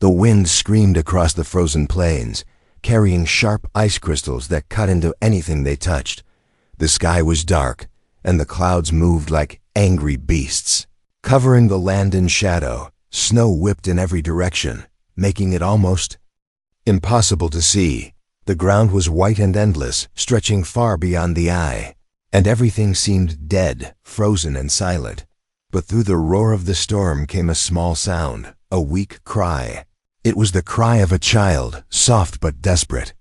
The wind screamed across the frozen plains, carrying sharp ice crystals that cut into anything they touched. The sky was dark, and the clouds moved like angry beasts. Covering the land in shadow, snow whipped in every direction, making it almost impossible to see. The ground was white and endless, stretching far beyond the eye, and everything seemed dead, frozen and silent. But through the roar of the storm came a small sound, a weak cry. It was the cry of a child, soft but desperate.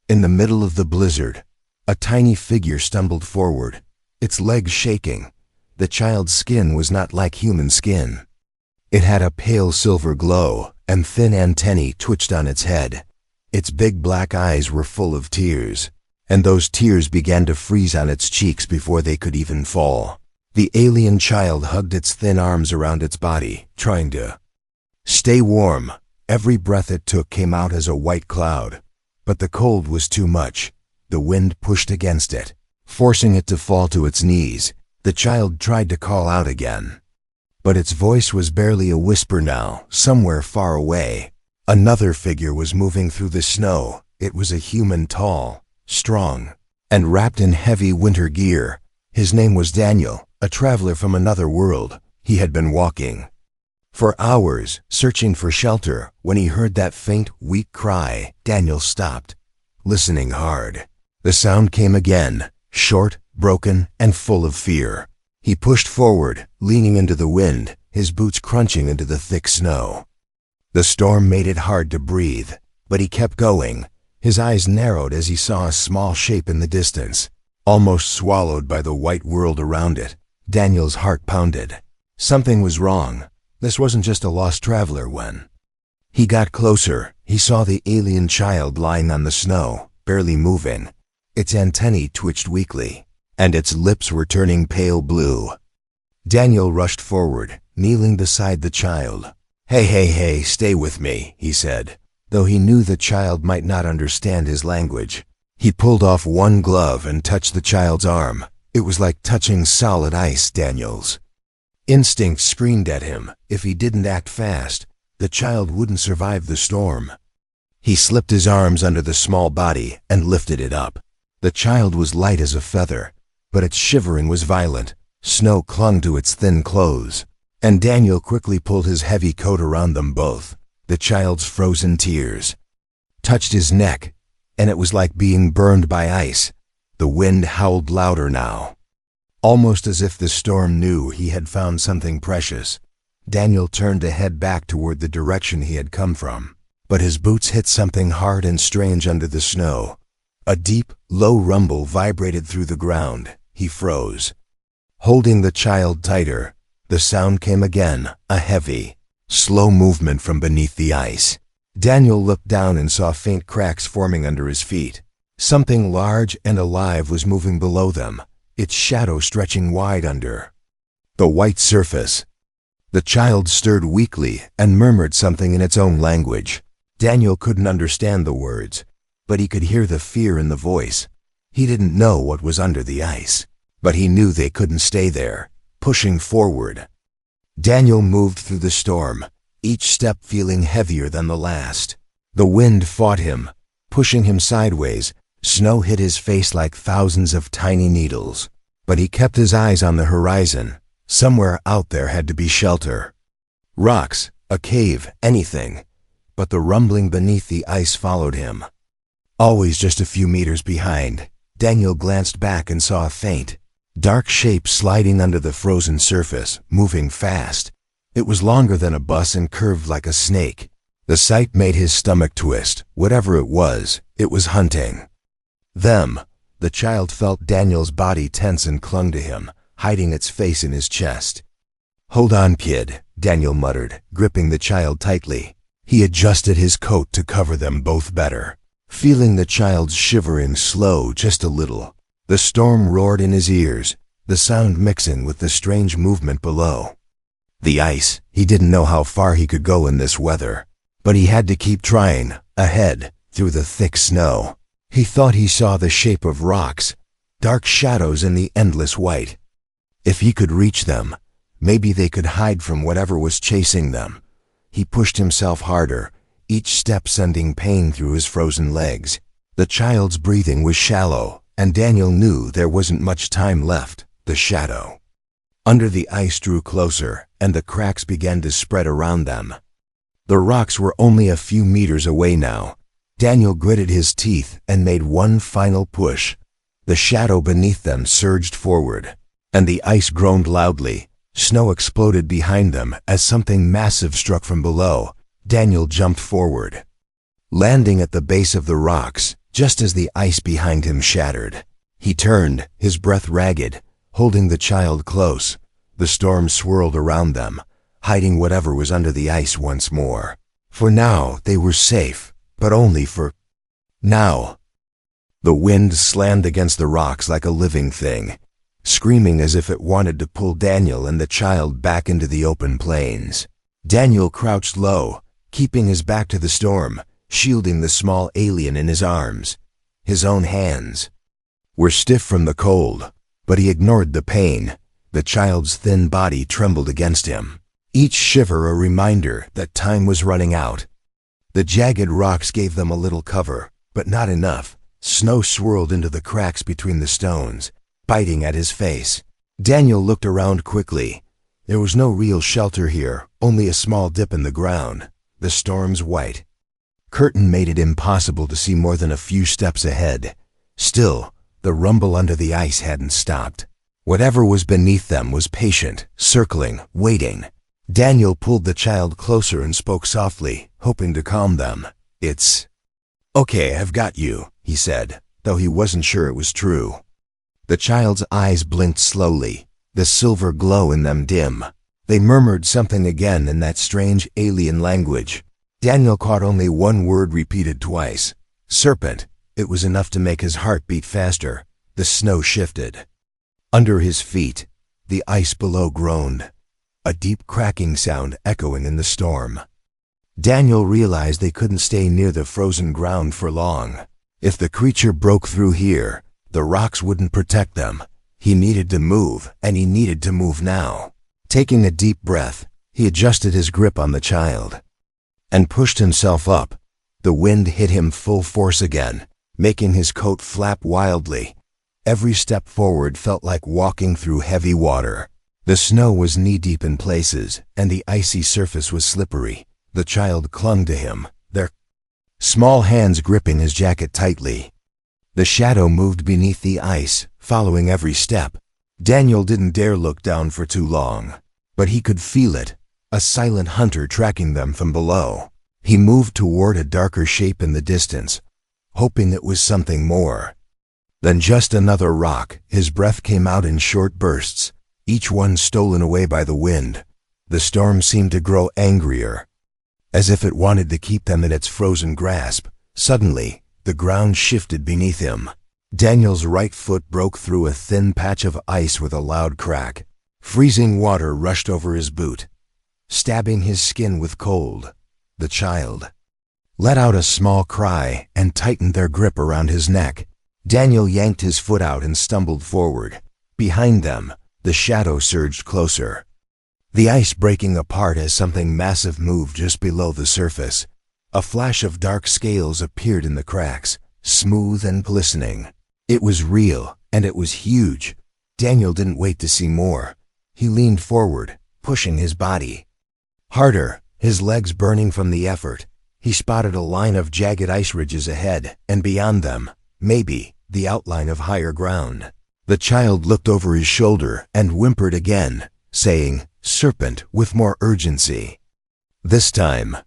In the middle of the blizzard, a tiny figure stumbled forward, its legs shaking. The child's skin was not like human skin. It had a pale silver glow, and thin antennae twitched on its head. Its big black eyes were full of tears, and those tears began to freeze on its cheeks before they could even fall. The alien child hugged its thin arms around its body, trying to stay warm. Every breath it took came out as a white cloud, but the cold was too much. The wind pushed against it, forcing it to fall to its knees. The child tried to call out again, but its voice was barely a whisper now, somewhere far away. Another figure was moving through the snow. It was a human, tall, strong, and wrapped in heavy winter gear. His name was Daniel, a traveler from another world. He had been walking for hours, searching for shelter. When he heard that faint, weak cry, Daniel stopped, listening hard. The sound came again, short, broken, and full of fear. He pushed forward, leaning into the wind, his boots crunching into the thick snow. The storm made it hard to breathe, but he kept going. His eyes narrowed as he saw a small shape in the distance, almost swallowed by the white world around it. Daniel's heart pounded. Something was wrong. This wasn't just a lost traveler. When he got closer, he saw the alien child lying on the snow, barely moving. Its antennae twitched weakly, and its lips were turning pale blue. Daniel rushed forward, kneeling beside the child. Hey, stay with me," he said, though he knew the child might not understand his language. He pulled off one glove and touched the child's arm. It was like touching solid ice. Daniel's instinct screamed at him. If he didn't act fast, the child wouldn't survive the storm. He slipped his arms under the small body and lifted it up. The child was light as a feather, but its shivering was violent. Snow clung to its thin clothes, and Daniel quickly pulled his heavy coat around them both. The child's frozen tears touched his neck, and it was like being burned by ice. The wind howled louder now, almost as if the storm knew he had found something precious. Daniel turned to head back toward the direction he had come from, but his boots hit something hard and strange under the snow. A deep, low rumble vibrated through the ground. He froze. Holding the child tighter, the sound came again, a heavy, slow movement from beneath the ice. Daniel looked down and saw faint cracks forming under his feet. Something large and alive was moving below them, its shadow stretching wide under the white surface. The child stirred weakly and murmured something in its own language. Daniel couldn't understand the words, but he could hear the fear in the voice. He didn't know what was under the ice, but he knew they couldn't stay there. Pushing forward, Daniel moved through the storm, each step feeling heavier than the last. The wind fought him, pushing him sideways. Snow hit his face like thousands of tiny needles, but he kept his eyes on the horizon. Somewhere out there had to be shelter. Rocks, a cave, anything. But the rumbling beneath the ice followed him. Always just a few meters behind, Daniel glanced back and saw a faint, dark shape sliding under the frozen surface, moving fast. It was longer than a bus and curved like a snake. The sight made his stomach twist. Whatever it was hunting them. The child felt Daniel's body tense and clung to him, hiding its face in his chest. "Hold on, kid," Daniel muttered, gripping the child tightly. He adjusted his coat to cover them both better, feeling the child's shivering slow just a little. The storm roared in his ears, the sound mixing with the strange movement below. The ice, he didn't know how far he could go in this weather, but he had to keep trying. Ahead, through the thick snow, he thought he saw the shape of rocks, dark shadows in the endless white. If he could reach them, maybe they could hide from whatever was chasing them. He pushed himself harder, each step sending pain through his frozen legs. The child's breathing was shallow, and Daniel knew there wasn't much time left. The shadow under the ice drew closer, and the cracks began to spread around them. The rocks were only a few meters away now. Daniel gritted his teeth and made one final push. The shadow beneath them surged forward, and the ice groaned loudly. Snow exploded behind them as something massive struck from below. Daniel jumped forward, landing at the base of the rocks just as the ice behind him shattered. He turned, his breath ragged, holding the child close. The storm swirled around them, hiding whatever was under the ice once more. For now, they were safe, but only for now. The wind slammed against the rocks like a living thing, screaming as if it wanted to pull Daniel and the child back into the open plains. Daniel crouched low, keeping his back to the storm, shielding the small alien in his arms. His own hands were stiff from the cold, but he ignored the pain. The child's thin body trembled against him, each shiver a reminder that time was running out. The jagged rocks gave them a little cover, but not enough. Snow swirled into the cracks between the stones, biting at his face. Daniel looked around quickly. There was no real shelter here, only a small dip in the ground. The storm's white curtain made it impossible to see more than a few steps ahead. Still, the rumble under the ice hadn't stopped. Whatever was beneath them was patient, circling, waiting. Daniel pulled the child closer and spoke softly, hoping to calm them. "It's okay, I've got you," he said, though he wasn't sure it was true. The child's eyes blinked slowly, the silver glow in them dim. They murmured something again in that strange alien language. Daniel caught only one word repeated twice. Serpent. It was enough to make his heart beat faster. The snow shifted. Under his feet, the ice below groaned, a deep cracking sound echoing in the storm. Daniel realized they couldn't stay near the frozen ground for long. If the creature broke through here, the rocks wouldn't protect them. He needed to move, and he needed to move now. Taking a deep breath, he adjusted his grip on the child and pushed himself up. The wind hit him full force again, making his coat flap wildly. Every step forward felt like walking through heavy water. The snow was knee-deep in places, and the icy surface was slippery. The child clung to him, their small hands gripping his jacket tightly. The shadow moved beneath the ice, following every step. Daniel didn't dare look down for too long, but he could feel it, a silent hunter tracking them from below. He moved toward a darker shape in the distance, hoping it was something more than just another rock. His breath came out in short bursts, each one stolen away by the wind. The storm seemed to grow angrier, as if it wanted to keep them in its frozen grasp. Suddenly, the ground shifted beneath him. Daniel's right foot broke through a thin patch of ice with a loud crack. Freezing water rushed over his boot, stabbing his skin with cold. The child let out a small cry and tightened their grip around his neck. Daniel yanked his foot out and stumbled forward. Behind them, the shadow surged closer, the ice breaking apart as something massive moved just below the surface. A flash of dark scales appeared in the cracks, smooth and glistening. It was real, and it was huge. Daniel didn't wait to see more. He leaned forward, pushing his body harder, his legs burning from the effort. He spotted a line of jagged ice ridges ahead, and beyond them, maybe, the outline of higher ground. The child looked over his shoulder and whimpered again, saying, "Serpent," with more urgency. This time,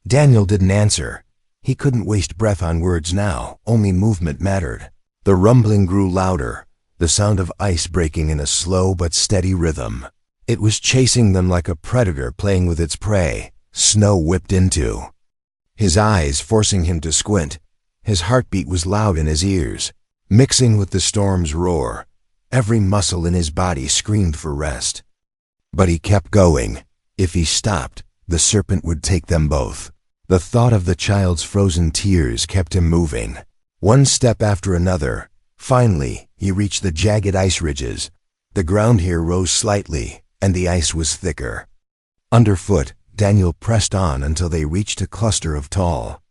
Daniel didn't answer. He couldn't waste breath on words now, only movement mattered. The rumbling grew louder, the sound of ice breaking in a slow but steady rhythm. It was chasing them like a predator playing with its prey. Snow whipped into his eyes, forcing him to squint. His heartbeat was loud in his ears, mixing with the storm's roar. Every muscle in his body screamed for rest. But he kept going. If he stopped, the serpent would take them both. The thought of the child's frozen tears kept him moving, one step after another. Finally, he reached the jagged ice ridges. The ground here rose slightly, and the ice was thicker. Underfoot, Daniel pressed on until they reached a cluster of tall,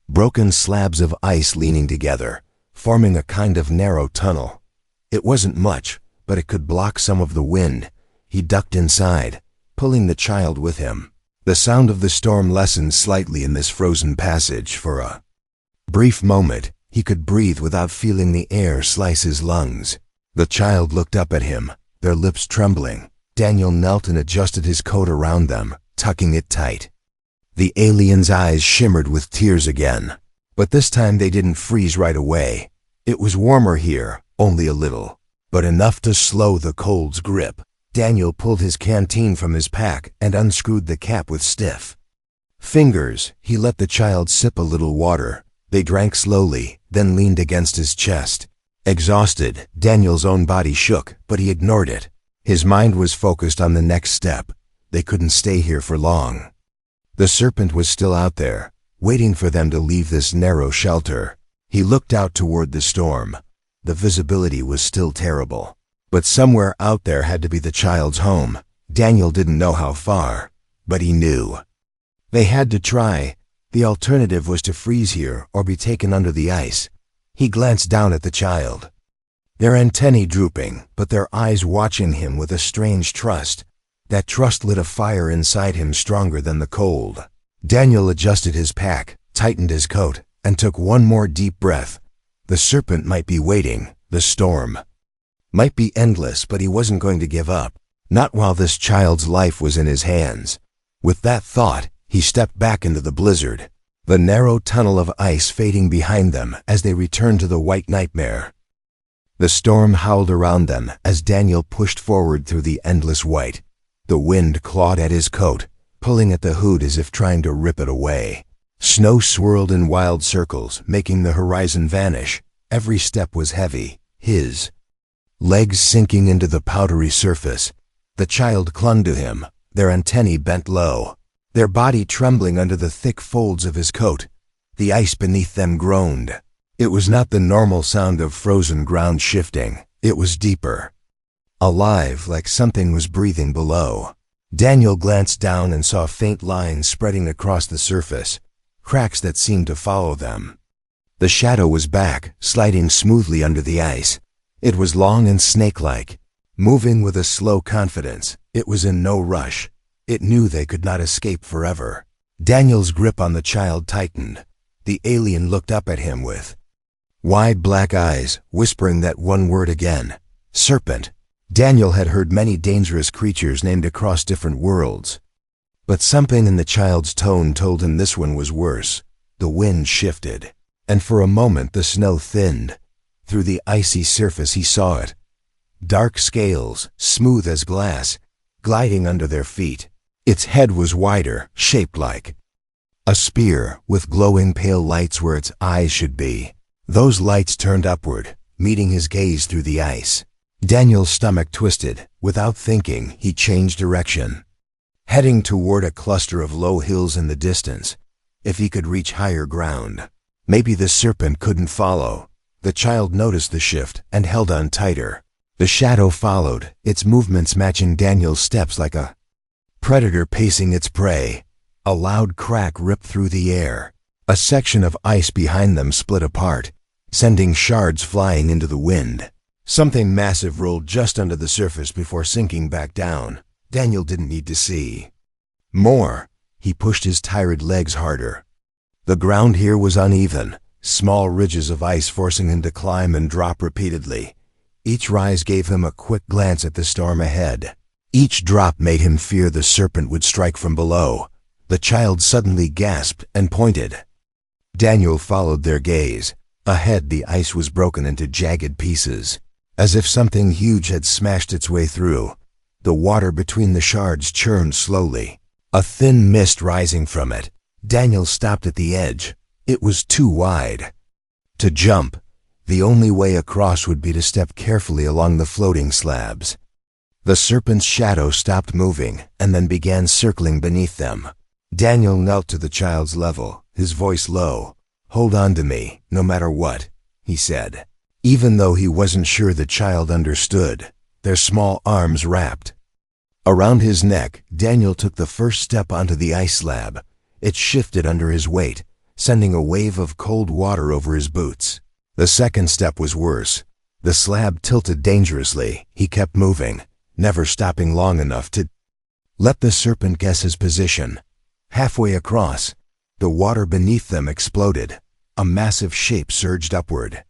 broken slabs of ice leaning together, forming a kind of narrow tunnel. It wasn't much, but it could block some of the wind. He ducked inside, pulling the child with him. The sound of the storm lessened slightly in this frozen passage. For a brief moment, he could breathe without feeling the air slice his lungs. The child looked up at him, their lips trembling. Daniel knelt and adjusted his coat around them, tucking it tight. The alien's eyes shimmered with tears again, but this time they didn't freeze right away. It was warmer here, only a little, but enough to slow the cold's grip. Daniel pulled his canteen from his pack and unscrewed the cap with stiff fingers. He let the child sip a little water. They drank slowly, then leaned against his chest. Exhausted, Daniel's own body shook, but he ignored it. His mind was focused on the next step. They couldn't stay here for long. The serpent was still out there, waiting for them to leave this narrow shelter. He looked out toward the storm. The visibility was still terrible, but somewhere out there had to be the child's home. Daniel didn't know how far, but he knew. They had to try. The alternative was to freeze here or be taken under the ice. He glanced down at the child, their antennae drooping, but their eyes watching him with a strange trust. That trust lit a fire inside him stronger than the cold. Daniel adjusted his pack, tightened his coat, and took one more deep breath. The serpent might be waiting. The storm might be endless, but he wasn't going to give up. Not while this child's life was in his hands. With that thought, he stepped back into the blizzard, the narrow tunnel of ice fading behind them as they returned to the white nightmare. The storm howled around them as Daniel pushed forward through the endless white. The wind clawed at his coat, pulling at the hood as if trying to rip it away. Snow swirled in wild circles, making the horizon vanish. Every step was heavy, his legs sinking into the powdery surface. The child clung to him, their antennae bent low, their body trembling under the thick folds of his coat. The ice beneath them groaned. It was not the normal sound of frozen ground shifting. It was deeper, alive, like something was breathing below. Daniel glanced down and saw faint lines spreading across the surface, cracks that seemed to follow them. The shadow was back, sliding smoothly under the ice. It was long and snake-like, moving with a slow confidence. It was in no rush. It knew they could not escape forever. Daniel's grip on the child tightened. The alien looked up at him with wide black eyes, whispering that one word again: serpent. Daniel had heard many dangerous creatures named across different worlds, but something in the child's tone told him this one was worse. The wind shifted, and for a moment the snow thinned. Through the icy surface he saw it. Dark scales, smooth as glass, gliding under their feet. Its head was wider, shaped like a spear, with glowing pale lights where its eyes should be. Those lights turned upward, meeting his gaze through the ice. Daniel's stomach twisted. Without thinking, he changed direction, heading toward a cluster of low hills in the distance. If he could reach higher ground, maybe the serpent couldn't follow. The child noticed the shift and held on tighter. The shadow followed, its movements matching Daniel's steps like a predator pacing its prey. A loud crack ripped through the air. A section of ice behind them split apart, sending shards flying into the wind. Something massive rolled just under the surface before sinking back down. Daniel didn't need to see more. He pushed his tired legs harder. The ground here was uneven, small ridges of ice forcing him to climb and drop repeatedly. Each rise gave him a quick glance at the storm ahead. Each drop made him fear the serpent would strike from below. The child suddenly gasped and pointed. Daniel followed their gaze. Ahead, the ice was broken into jagged pieces, as if something huge had smashed its way through. The water between the shards churned slowly, a thin mist rising from it. Daniel stopped at the edge. It was too wide to jump. The only way across would be to step carefully along the floating slabs. The serpent's shadow stopped moving and then began circling beneath them. Daniel knelt to the child's level, his voice low. "Hold on to me, no matter what," he said. Even though he wasn't sure the child understood, their small arms wrapped Around his neck, Daniel took the first step onto the ice slab. It shifted under his weight, sending a wave of cold water over his boots. The second step was worse. The slab tilted dangerously. He kept moving, never stopping long enough to let the serpent guess his position. Halfway across, the water beneath them exploded. A massive shape surged upward,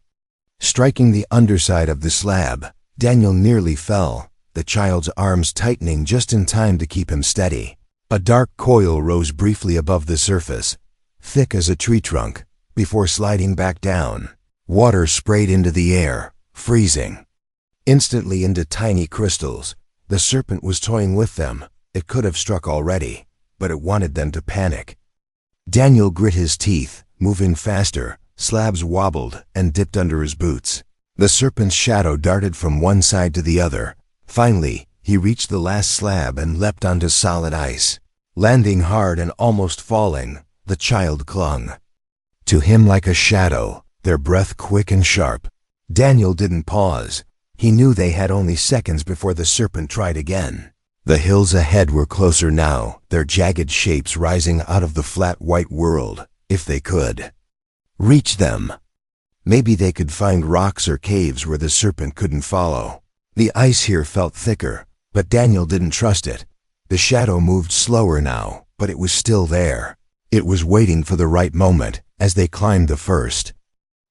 striking the underside of the slab. Daniel nearly fell, the child's arms tightening just in time to keep him steady. A dark coil rose briefly above the surface, thick as a tree trunk, before sliding back down. Water sprayed into the air, freezing instantly into tiny crystals. The serpent was toying with them. It could have struck already, but it wanted them to panic. Daniel grit his teeth, moving faster. Slabs wobbled and dipped under his boots. The serpent's shadow darted from one side to the other. Finally, he reached the last slab and leapt onto solid ice. Landing hard and almost falling, the child clung to him like a shadow, their breath quick and sharp. Daniel didn't pause. He knew they had only seconds before the serpent tried again. The hills ahead were closer now, their jagged shapes rising out of the flat white world. If they could reach them, maybe they could find rocks or caves where the serpent couldn't follow. The ice here felt thicker, but Daniel didn't trust it. The shadow moved slower now, but it was still there. It was waiting for the right moment as they climbed the first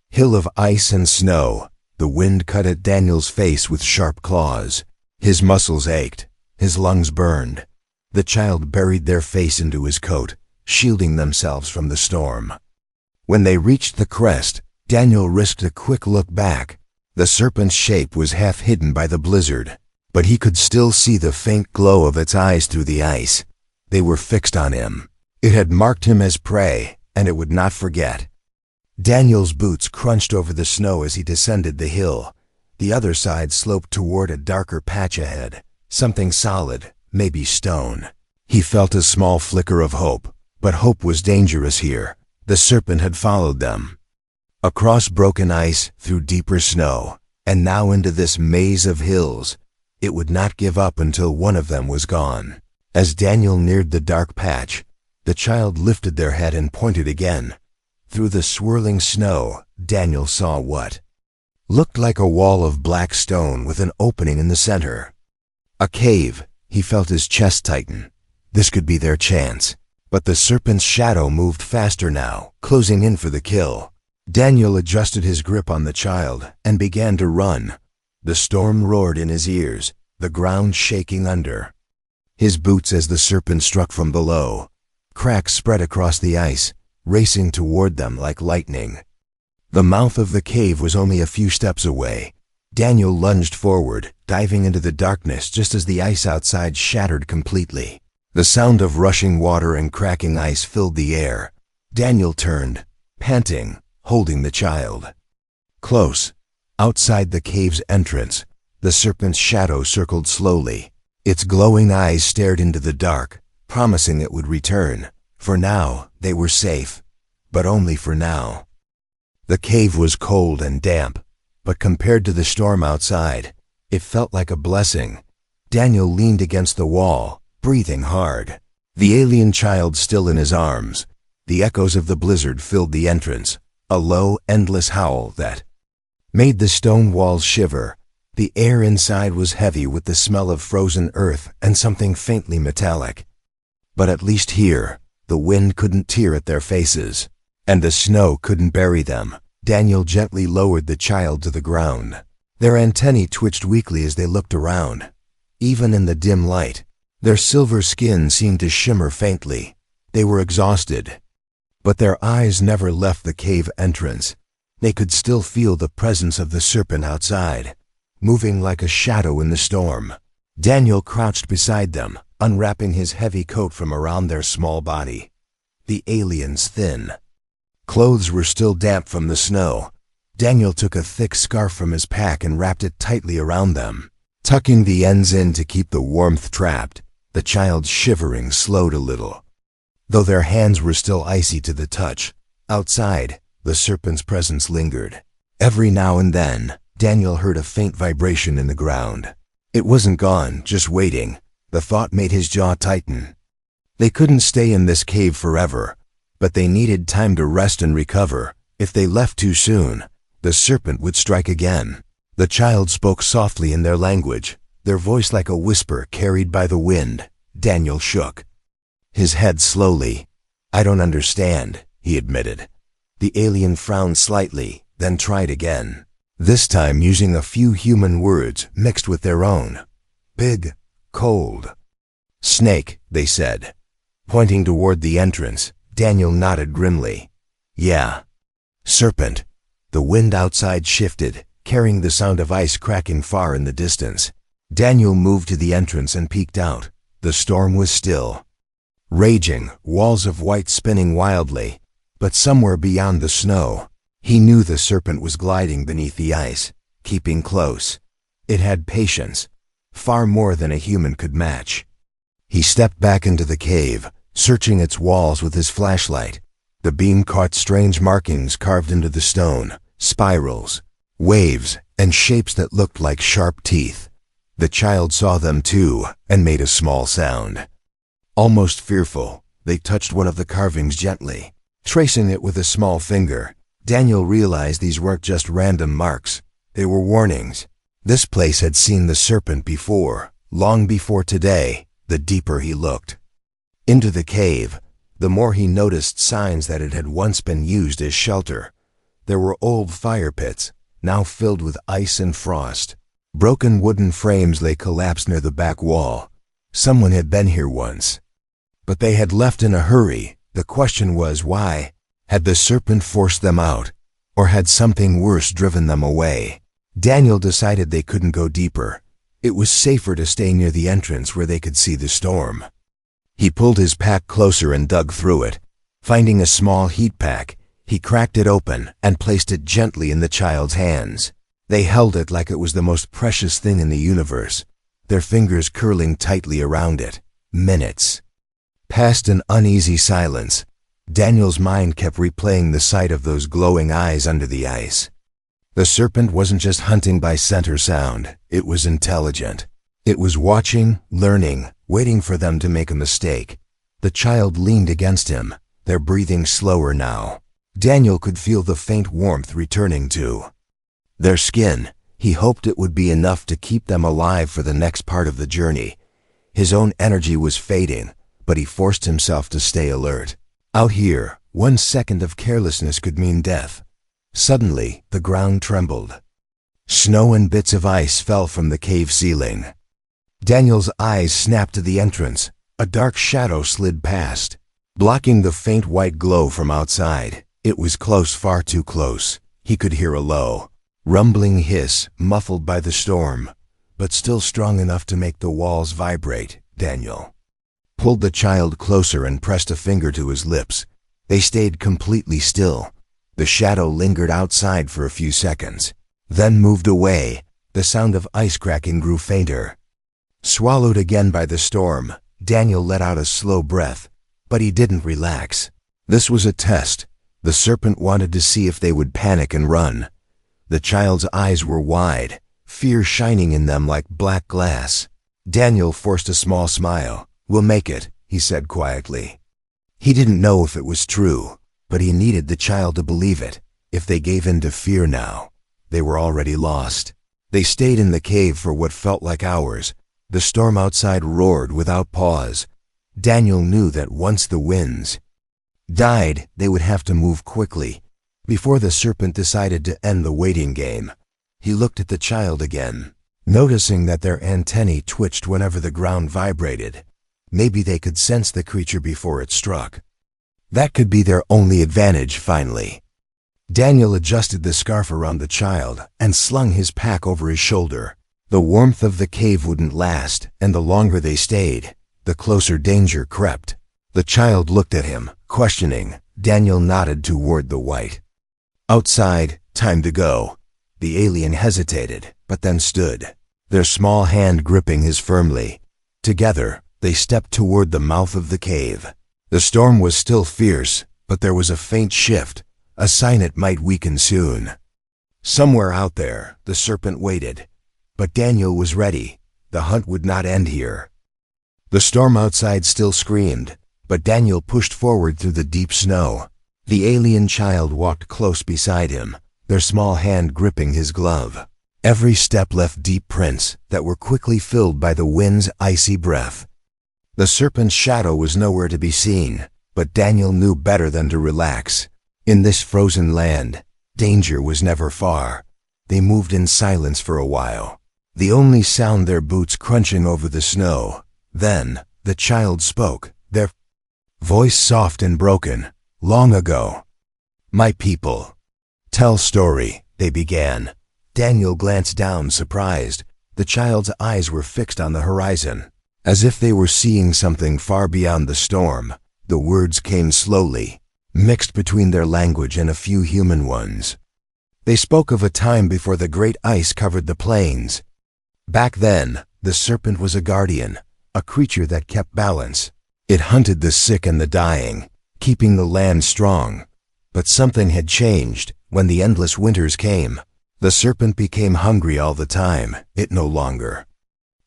hill of ice and snow. The wind cut at Daniel's face with sharp claws. His muscles ached. His lungs burned. The child buried their face into his coat, shielding themselves from the storm. When they reached the crest, Daniel risked a quick look back. The serpent's shape was half hidden by the blizzard, but he could still see the faint glow of its eyes through the ice. They were fixed on him. It had marked him as prey, and it would not forget. Daniel's boots crunched over the snow as he descended the hill. The other side sloped toward a darker patch ahead, something solid, maybe stone. He felt a small flicker of hope, but hope was dangerous here. The serpent had followed them across broken ice, through deeper snow, and now into this maze of hills. It would not give up until one of them was gone. As Daniel neared the dark patch, the child lifted their head and pointed again. Through the swirling snow, Daniel saw what looked like a wall of black stone with an opening in the center. A cave. He felt his chest tighten. This could be their chance. But the serpent's shadow moved faster now, closing in for the kill. Daniel adjusted his grip on the child and began to run. The storm roared in his ears, the ground shaking under his boots as the serpent struck from below. Cracks spread across the ice, racing toward them like lightning. The mouth of the cave was only a few steps away. Daniel lunged forward, diving into the darkness just as the ice outside shattered completely. The sound of rushing water and cracking ice filled the air. Daniel turned, panting, holding the child close. Outside the cave's entrance, the serpent's shadow circled slowly. Its glowing eyes stared into the dark, promising it would return. For now, they were safe, but only for now. The cave was cold and damp, but compared to the storm outside, it felt like a blessing. Daniel leaned against the wall, breathing hard. The alien child still in his arms. The echoes of the blizzard filled the entrance, a low, endless howl that made the stone walls shiver. The air inside was heavy with the smell of frozen earth and something faintly metallic. But at least here, the wind couldn't tear at their faces, and the snow couldn't bury them. Daniel gently lowered the child to the ground. Their antennae twitched weakly as they looked around. Even in the dim light, their silver skin seemed to shimmer faintly. They were exhausted, but their eyes never left the cave entrance. They could still feel the presence of the serpent outside, moving like a shadow in the storm. Daniel crouched beside them, unwrapping his heavy coat from around their small body. The alien's thin clothes were still damp from the snow. Daniel took a thick scarf from his pack and wrapped it tightly around them, tucking the ends in to keep the warmth trapped. The child, shivering, slowed a little, though their hands were still icy to the touch. Outside, the serpent's presence lingered. Every now and then, Daniel heard a faint vibration in the ground. It wasn't gone, just waiting. The thought made his jaw tighten. They couldn't stay in this cave forever, but they needed time to rest and recover. If they left too soon, the serpent would strike again. The child spoke softly in their language, their voice like a whisper carried by the wind. Daniel shook his head slowly. "I don't understand," he admitted. The alien frowned slightly, then tried again, this time using a few human words mixed with their own. "Big, cold." "Snake," they said. Pointing toward the entrance, Daniel nodded grimly. "Yeah." "Serpent." The wind outside shifted, carrying the sound of ice cracking far in the distance. Daniel moved to the entrance and peeked out. The storm was still raging, walls of white spinning wildly, but somewhere beyond the snow, he knew the serpent was gliding beneath the ice, keeping close. It had patience, far more than a human could match. He stepped back into the cave, searching its walls with his flashlight. The beam caught strange markings carved into the stone, spirals, waves, and shapes that looked like sharp teeth. The child saw them too, and made a small sound. Almost fearful, they touched one of the carvings gently. Tracing it with a small finger, Daniel realized these weren't just random marks. They were warnings. This place had seen the serpent before, long before today. The deeper he looked into the cave, the more he noticed signs that it had once been used as shelter. There were old fire pits, now filled with ice and frost. Broken wooden frames lay collapsed near the back wall. Someone had been here once, but they had left in a hurry. The question was why? Had the serpent forced them out, or had something worse driven them away? Daniel decided they couldn't go deeper. It was safer to stay near the entrance where they could see the storm. He pulled his pack closer and dug through it. Finding a small heat pack, he cracked it open and placed it gently in the child's hands. They held it like it was the most precious thing in the universe, their fingers curling tightly around it. Minutes passed in uneasy silence. Daniel's mind kept replaying the sight of those glowing eyes under the ice. The serpent wasn't just hunting by scent or sound, it was intelligent. It was watching, learning, waiting for them to make a mistake. The child leaned against him, their breathing slower now. Daniel could feel the faint warmth returning to their skin. He hoped it would be enough to keep them alive for the next part of the journey. His own energy was fading, but he forced himself to stay alert. Out here, 1 second of carelessness could mean death. Suddenly, the ground trembled. Snow and bits of ice fell from the cave ceiling. Daniel's eyes snapped to the entrance. A dark shadow slid past, blocking the faint white glow from outside. It was close, far too close. He could hear a low, rumbling hiss, muffled by the storm, but still strong enough to make the walls vibrate. Daniel pulled the child closer and pressed a finger to his lips. They stayed completely still. The shadow lingered outside for a few seconds, then moved away. The sound of ice cracking grew fainter. Swallowed again by the storm, Daniel let out a slow breath, but he didn't relax. This was a test. The serpent wanted to see if they would panic and run. The child's eyes were wide, fear shining in them like black glass. Daniel forced a small smile. "We'll make it," he said quietly. He didn't know if it was true, but he needed the child to believe it. If they gave in to fear now, they were already lost. They stayed in the cave for what felt like hours. The storm outside roared without pause. Daniel knew that once the winds died, they would have to move quickly, before the serpent decided to end the waiting game. He looked at the child again, noticing that their antennae twitched whenever the ground vibrated. Maybe they could sense the creature before it struck. That could be their only advantage, finally. Daniel adjusted the scarf around the child and slung his pack over his shoulder. The warmth of the cave wouldn't last, and the longer they stayed, the closer danger crept. The child looked at him, questioning. Daniel nodded toward the white. Outside, time to go. The alien hesitated, but then stood, their small hand gripping his firmly. Together, they stepped toward the mouth of the cave. The storm was still fierce, but there was a faint shift, a sign it might weaken soon. Somewhere out there, the serpent waited. But Daniel was ready. The hunt would not end here. The storm outside still screamed, but Daniel pushed forward through the deep snow. The alien child walked close beside him, their small hand gripping his glove. Every step left deep prints that were quickly filled by the wind's icy breath. The serpent's shadow was nowhere to be seen, but Daniel knew better than to relax. In this frozen land, danger was never far. They moved in silence for a while, the only sound their boots crunching over the snow. Then, the child spoke, their voice soft and broken. Long ago. My people. Tell story, they began. Daniel glanced down, surprised. The child's eyes were fixed on the horizon, as if they were seeing something far beyond the storm. The words came slowly, mixed between their language and a few human ones. They spoke of a time before the great ice covered the plains. Back then, the serpent was a guardian, a creature that kept balance. It hunted the sick and the dying, keeping the land strong. But something had changed when the endless winters came. The serpent became hungry all the time. It no longer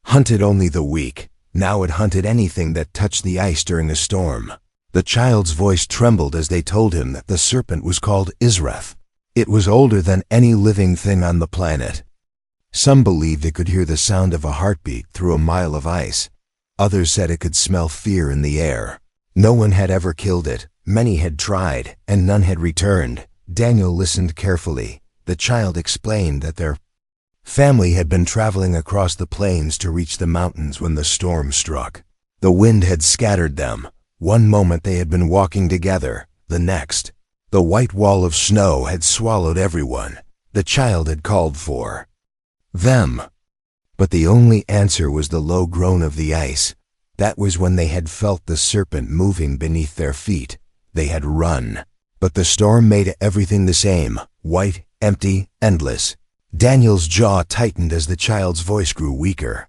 hunted only the weak. Now it hunted anything that touched the ice during a storm. The child's voice trembled as they told him that the serpent was called Izrath. It was older than any living thing on the planet. Some believed it could hear the sound of a heartbeat through a mile of ice. Others said it could smell fear in the air. No one had ever killed it. Many had tried, and none had returned. Daniel listened carefully. The child explained that their family had been traveling across the plains to reach the mountains when the storm struck. The wind had scattered them. One moment they had been walking together, the next, the white wall of snow had swallowed everyone. The child had called for them. But the only answer was the low groan of the ice. That was when they had felt the serpent moving beneath their feet. They had run. But the storm made everything the same, white, empty, endless. Daniel's jaw tightened as the child's voice grew weaker.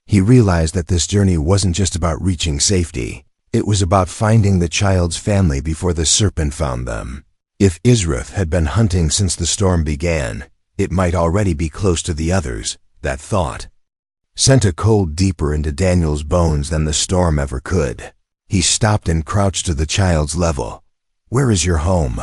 He realized that this journey wasn't just about reaching safety. It was about finding the child's family before the serpent found them. If Izrath had been hunting since the storm began, it might already be close to the others. That thought sent a cold deeper into Daniel's bones than the storm ever could. He stopped and crouched to the child's level. "Where is your home?"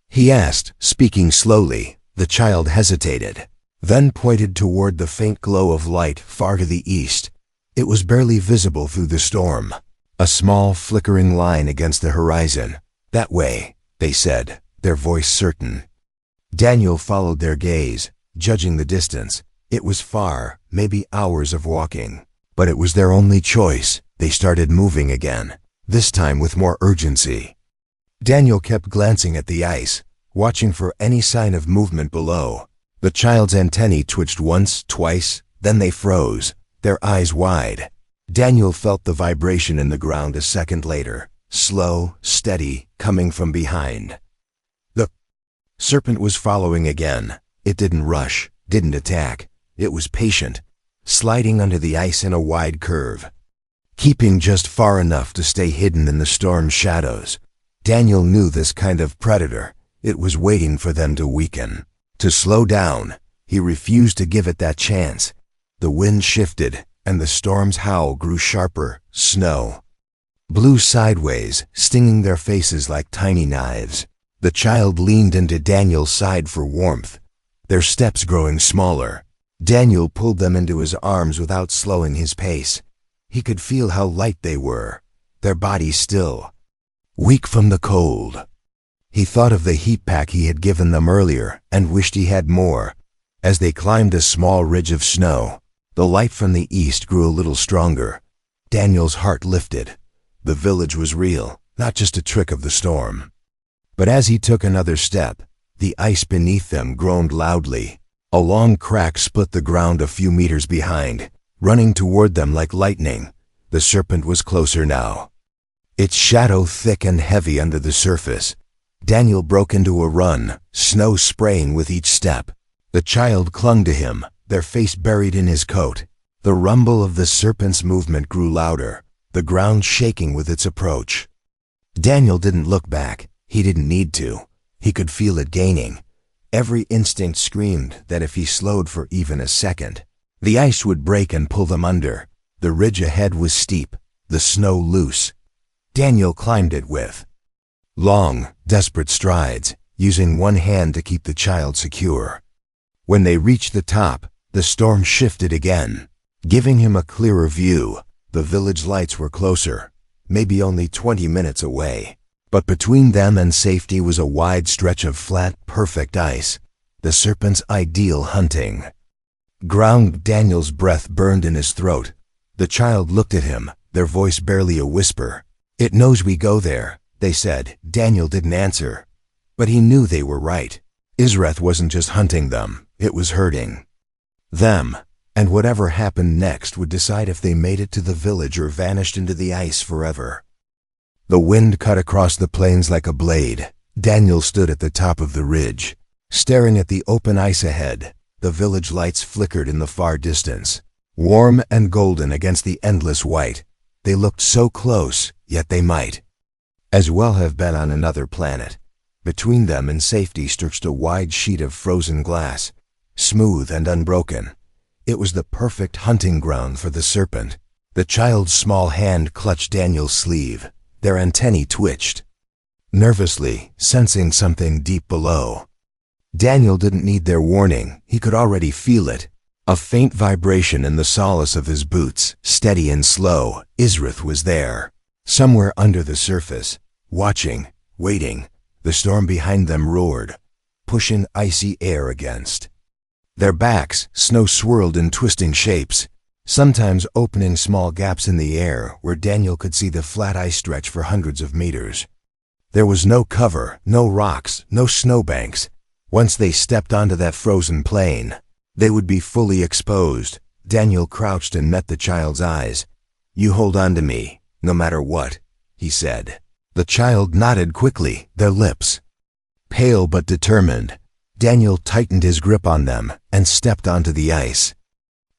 he asked, speaking slowly. The child hesitated, then pointed toward the faint glow of light far to the east. It was barely visible through the storm, a small flickering line against the horizon. "That way," they said, their voice certain. Daniel followed their gaze, judging the distance. It was far, maybe hours of walking, but it was their only choice. They started moving again, this time with more urgency. Daniel kept glancing at the ice, watching for any sign of movement below. The child's antennae twitched once, twice, then they froze, their eyes wide. Daniel felt the vibration in the ground a second later, slow, steady, coming from behind. The serpent was following again. It didn't rush, didn't attack. It was patient, sliding under the ice in a wide curve, keeping just far enough to stay hidden in the storm's shadows. Daniel knew this kind of predator. It was waiting for them to weaken, to slow down. He refused to give it that chance. The wind shifted, and the storm's howl grew sharper. Snow blew sideways, stinging their faces like tiny knives. The child leaned into Daniel's side for warmth, their steps growing smaller. Daniel pulled them into his arms without slowing his pace. He could feel how light they were, their bodies still, weak from the cold. He thought of the heat pack he had given them earlier and wished he had more. As they climbed a small ridge of snow, the light from the east grew a little stronger. Daniel's heart lifted. The village was real, not just a trick of the storm. But as he took another step, the ice beneath them groaned loudly. A long crack split the ground a few meters behind, running toward them like lightning. The serpent was closer now, its shadow thick and heavy under the surface. Daniel broke into a run, snow spraying with each step. The child clung to him, their face buried in his coat. The rumble of the serpent's movement grew louder, the ground shaking with its approach. Daniel didn't look back. He didn't need to. He could feel it gaining. Every instinct screamed that if he slowed for even a second, the ice would break and pull them under. The ridge ahead was steep, the snow loose. Daniel climbed it with long, desperate strides, using one hand to keep the child secure. When they reached the top, the storm shifted again, giving him a clearer view. The village lights were closer, maybe only 20 minutes away. But between them and safety was a wide stretch of flat, perfect ice, the serpent's ideal hunting ground. Daniel's breath burned in his throat. The child looked at him, their voice barely a whisper. "It knows we go there," they said. Daniel didn't answer, but he knew they were right. Israth wasn't just hunting them, it was hurting them, and whatever happened next would decide if they made it to the village or vanished into the ice forever. The wind cut across the plains like a blade. Daniel stood at the top of the ridge, staring at the open ice ahead. The village lights flickered in the far distance, warm and golden against the endless white. They looked so close, yet they might as well have been on another planet. Between them and safety stretched a wide sheet of frozen glass, smooth and unbroken. It was the perfect hunting ground for the serpent. The child's small hand clutched Daniel's sleeve. Their antennae twitched nervously, sensing something deep below. Daniel didn't need their warning, he could already feel it. A faint vibration in the solace of his boots, steady and slow. Israth was there, somewhere under the surface, watching, waiting. The storm behind them roared, pushing icy air against their backs. Snow swirled in twisting shapes, sometimes opening small gaps in the air where Daniel could see the flat ice stretch for hundreds of meters. There was no cover, no rocks, no snowbanks. Once they stepped onto that frozen plain, they would be fully exposed. Daniel crouched and met the child's eyes. "You hold on to me, no matter what," he said. The child nodded quickly, their lips pale but determined. Daniel tightened his grip on them and stepped onto the ice.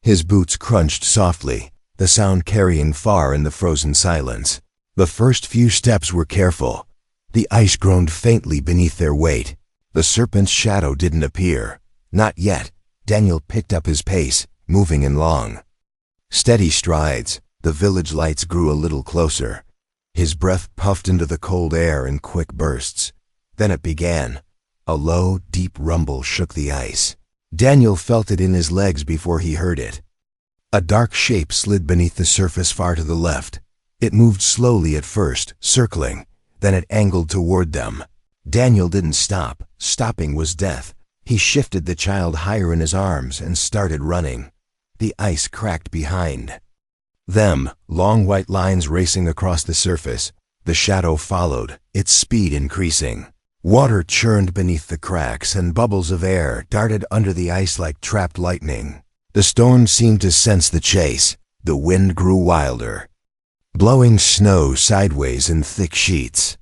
His boots crunched softly, the sound carrying far in the frozen silence. The first few steps were careful. The ice groaned faintly beneath their weight. The serpent's shadow didn't appear. Not yet. Daniel picked up his pace, moving in long, steady strides. The village lights grew a little closer. His breath puffed into the cold air in quick bursts. Then it began. A low, deep rumble shook the ice. Daniel felt it in his legs before he heard it. A dark shape slid beneath the surface far to the left. It moved slowly at first, circling. Then it angled toward them. Daniel didn't stop. Stopping was death. He shifted the child higher in his arms and started running. The ice cracked behind them, long white lines racing across the surface. The shadow followed, its speed increasing. Water churned beneath the cracks and bubbles of air darted under the ice like trapped lightning. The storm seemed to sense the chase. The wind grew wilder, blowing snow sideways in thick sheets.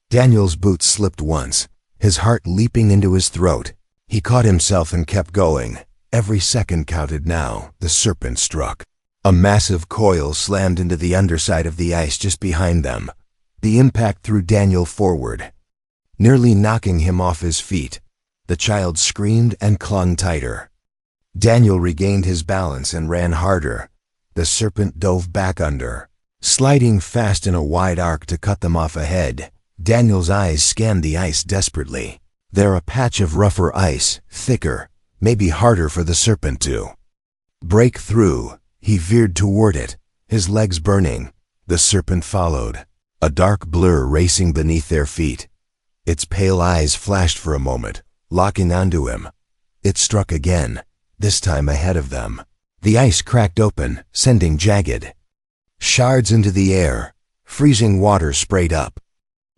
Daniel's boots slipped once, his heart leaping into his throat. He caught himself and kept going. Every second counted now. The serpent struck. A massive coil slammed into the underside of the ice just behind them. The impact threw Daniel forward, nearly knocking him off his feet. The child screamed and clung tighter. Daniel regained his balance and ran harder. The serpent dove back under, sliding fast in a wide arc to cut them off ahead. Daniel's eyes scanned the ice desperately. There a patch of rougher ice, thicker, maybe harder for the serpent to break through. He veered toward it, his legs burning. The serpent followed, a dark blur racing beneath their feet. Its pale eyes flashed for a moment, locking onto him. It struck again, this time ahead of them. The ice cracked open, sending jagged shards into the air. Freezing water sprayed up,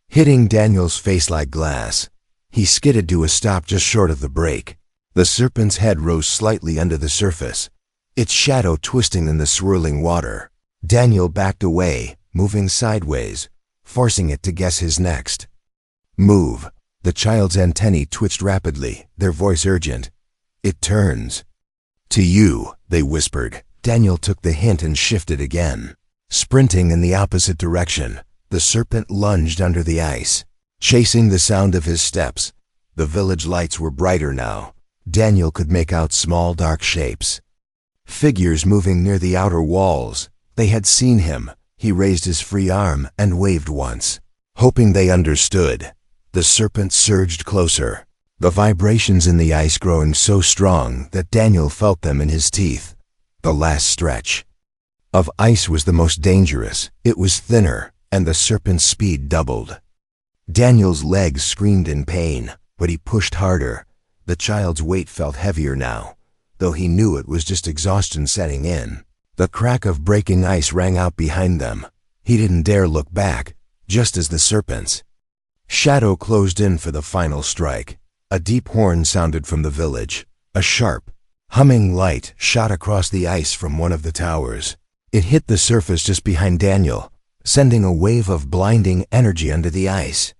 hitting Daniel's face like glass. He skidded to a stop just short of the break. The serpent's head rose slightly under the surface, its shadow twisting in the swirling water. Daniel backed away, moving sideways, forcing it to guess his next move. The child's antennae twitched rapidly, their voice urgent. "It turns." "To you," they whispered. Daniel took the hint and shifted again. Sprinting in the opposite direction, the serpent lunged under the ice, chasing the sound of his steps. The village lights were brighter now. Daniel could make out small dark shapes, figures moving near the outer walls. They had seen him. He raised his free arm and waved once. Hoping they understood, the serpent surged closer, the vibrations in the ice growing so strong that Daniel felt them in his teeth. The last stretch of ice was the most dangerous. It was thinner, and the serpent's speed doubled. Daniel's legs screamed in pain, but he pushed harder. The child's weight felt heavier now, though he knew it was just exhaustion setting in. The crack of breaking ice rang out behind them. He didn't dare look back, just as the serpent's shadow closed in for the final strike. A deep horn sounded from the village. A sharp, humming light shot across the ice from one of the towers. It hit the surface just behind Daniel, sending a wave of blinding energy under the ice.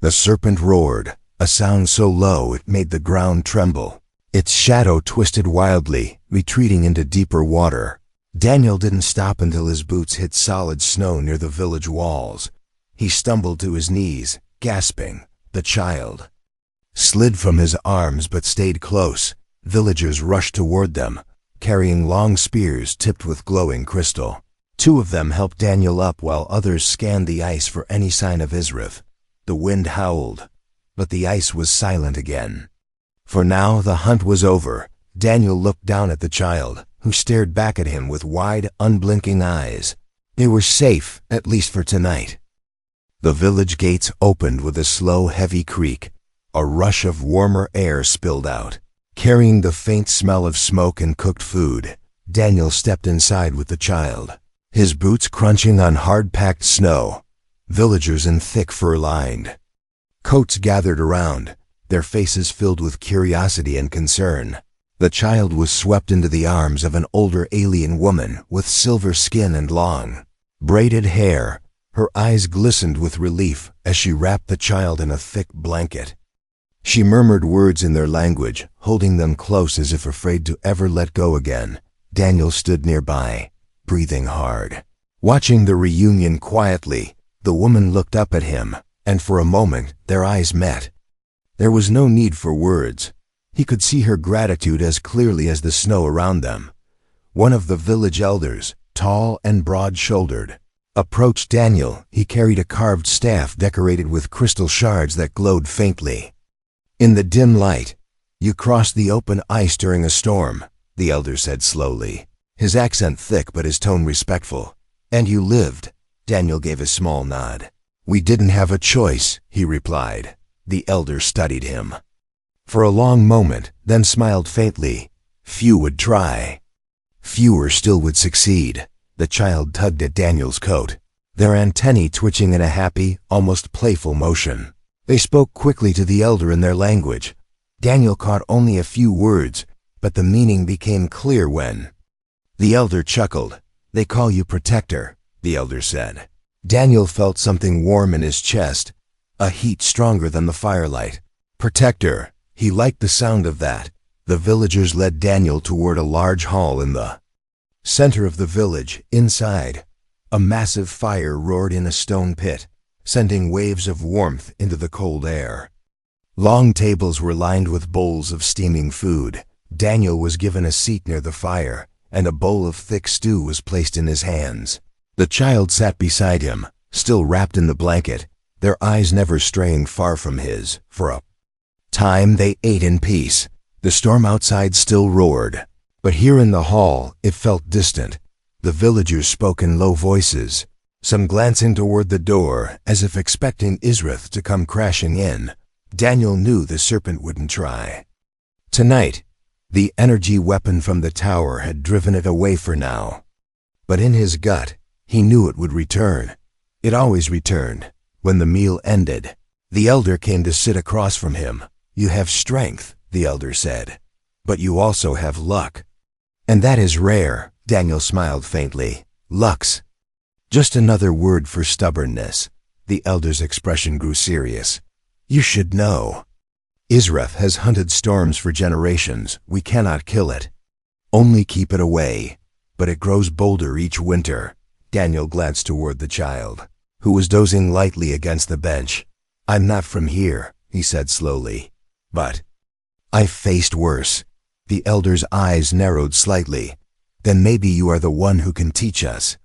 The serpent roared, a sound so low it made the ground tremble. Its shadow twisted wildly, retreating into deeper water. Daniel didn't stop until his boots hit solid snow near the village walls. He stumbled to his knees, gasping. The child slid from his arms but stayed close. Villagers rushed toward them, carrying long spears tipped with glowing crystal. Two of them helped Daniel up while others scanned the ice for any sign of Israf. The wind howled, but the ice was silent again. For now the hunt was over. Daniel looked down at the child, who stared back at him with wide, unblinking eyes. They were safe, at least for tonight. The village gates opened with a slow, heavy creak. A rush of warmer air spilled out, carrying the faint smell of smoke and cooked food. Daniel stepped inside with the child, his boots crunching on hard-packed snow. Villagers in thick fur lined coats gathered around, their faces filled with curiosity and concern. The child was swept into the arms of an older alien woman with silver skin and long, braided hair. Her eyes glistened with relief as she wrapped the child in a thick blanket. She murmured words in their language, holding them close as if afraid to ever let go again. Daniel stood nearby, breathing hard, watching the reunion quietly. The woman looked up at him, and for a moment their eyes met. There was no need for words. He could see her gratitude as clearly as the snow around them. One of the village elders, tall and broad-shouldered, approached Daniel. He carried a carved staff decorated with crystal shards that glowed faintly. In the dim light, "You crossed the open ice during a storm," the elder said slowly, his accent thick but his tone respectful. "And you lived." Daniel gave a small nod. "We didn't have a choice," he replied. The elder studied him for a long moment, then smiled faintly. "Few would try. Fewer still would succeed." The child tugged at Daniel's coat, their antennae twitching in a happy, almost playful motion. They spoke quickly to the elder in their language. Daniel caught only a few words, but the meaning became clear when the elder chuckled. "They call you Protector," the elder said. Daniel felt something warm in his chest, a heat stronger than the firelight. Protector. He liked the sound of that. The villagers led Daniel toward a large hall in the center of the village. Inside, a massive fire roared in a stone pit, sending waves of warmth into the cold air. Long tables were lined with bowls of steaming food. Daniel was given a seat near the fire, and a bowl of thick stew was placed in his hands. The child sat beside him, still wrapped in the blanket, their eyes never straying far from his. For a time they ate in peace. The storm outside still roared, but here in the hall it felt distant. The villagers spoke in low voices, some glancing toward the door as if expecting Israf to come crashing in. Daniel knew the serpent wouldn't try. Tonight, the energy weapon from the tower had driven it away for now. But in his gut, he knew it would return. It always returned. When the meal ended, the elder came to sit across from him. "You have strength," the elder said, "but you also have luck. And that is rare." Daniel smiled faintly. "Luck's just another word for stubbornness." The elder's expression grew serious. "You should know. Israf has hunted storms for generations. We cannot kill it, only keep it away. But it grows bolder each winter." Daniel glanced toward the child, who was dozing lightly against the bench. "I'm not from here," he said slowly, "but I've faced worse." The elder's eyes narrowed slightly. "Then maybe you are the one who can teach us."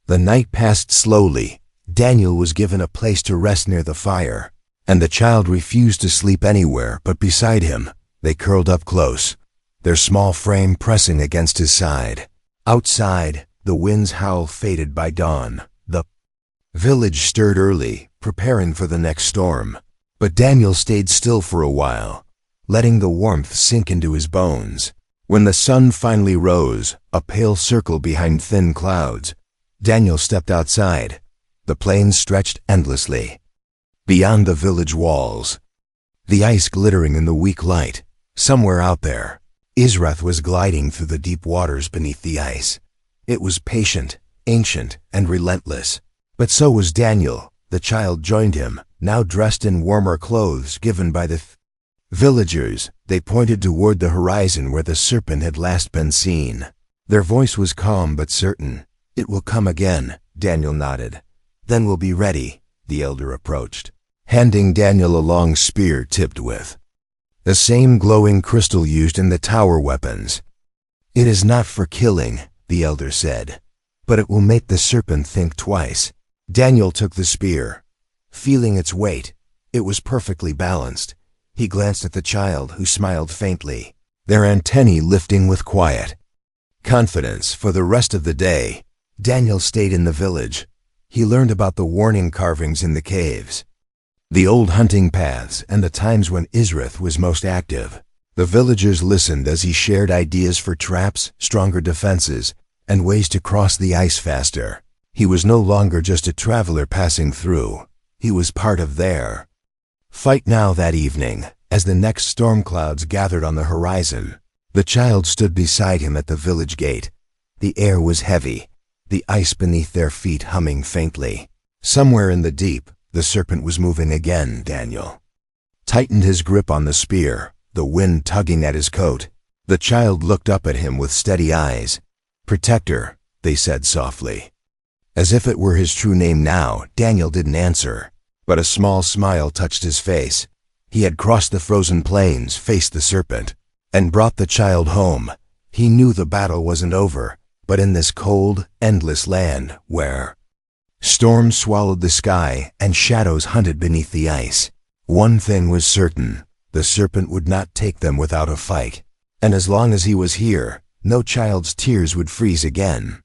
The night passed slowly. Daniel was given a place to rest near the fire, and the child refused to sleep anywhere but beside him. They curled up close, their small frame pressing against his side. Outside, the wind's howl faded by dawn. The village stirred early, preparing for the next storm. But Daniel stayed still for a while, letting the warmth sink into his bones. When the sun finally rose, a pale circle behind thin clouds, Daniel stepped outside. The plains stretched endlessly. Beyond the village walls, the ice glittering in the weak light, somewhere out there, Israth was gliding through the deep waters beneath the ice. It was patient, ancient, and relentless. But so was Daniel. The child joined him, now dressed in warmer clothes given by the villagers. They pointed toward the horizon where the serpent had last been seen. Their voice was calm but certain. "It will come again," Daniel nodded. "Then we'll be ready." The elder approached, handing Daniel a long spear tipped with the same glowing crystal used in the tower weapons. "It is not for killing," the elder said, "but it will make the serpent think twice." Daniel took the spear, feeling its weight. It was perfectly balanced. He glanced at the child, who smiled faintly, their antennae lifting with quiet confidence. For the rest of the day, Daniel stayed in the village. He learned about the warning carvings in the caves, the old hunting paths, and the times when Israth was most active. The villagers listened as he shared ideas for traps, stronger defenses, and ways to cross the ice faster. He was no longer just a traveler passing through. He was part of their fight now. That evening, as the next storm clouds gathered on the horizon, the child stood beside him at the village gate. The air was heavy, the ice beneath their feet humming faintly. Somewhere in the deep, the serpent was moving again. Daniel tightened his grip on the spear, the wind tugging at his coat. The child looked up at him with steady eyes. "Protector," they said softly. As if it were his true name now, Daniel didn't answer, but a small smile touched his face. He had crossed the frozen plains, faced the serpent, and brought the child home. He knew the battle wasn't over, but in this cold, endless land, where storms swallowed the sky and shadows hunted beneath the ice, one thing was certain: the serpent would not take them without a fight. And as long as he was here, no child's tears would freeze again.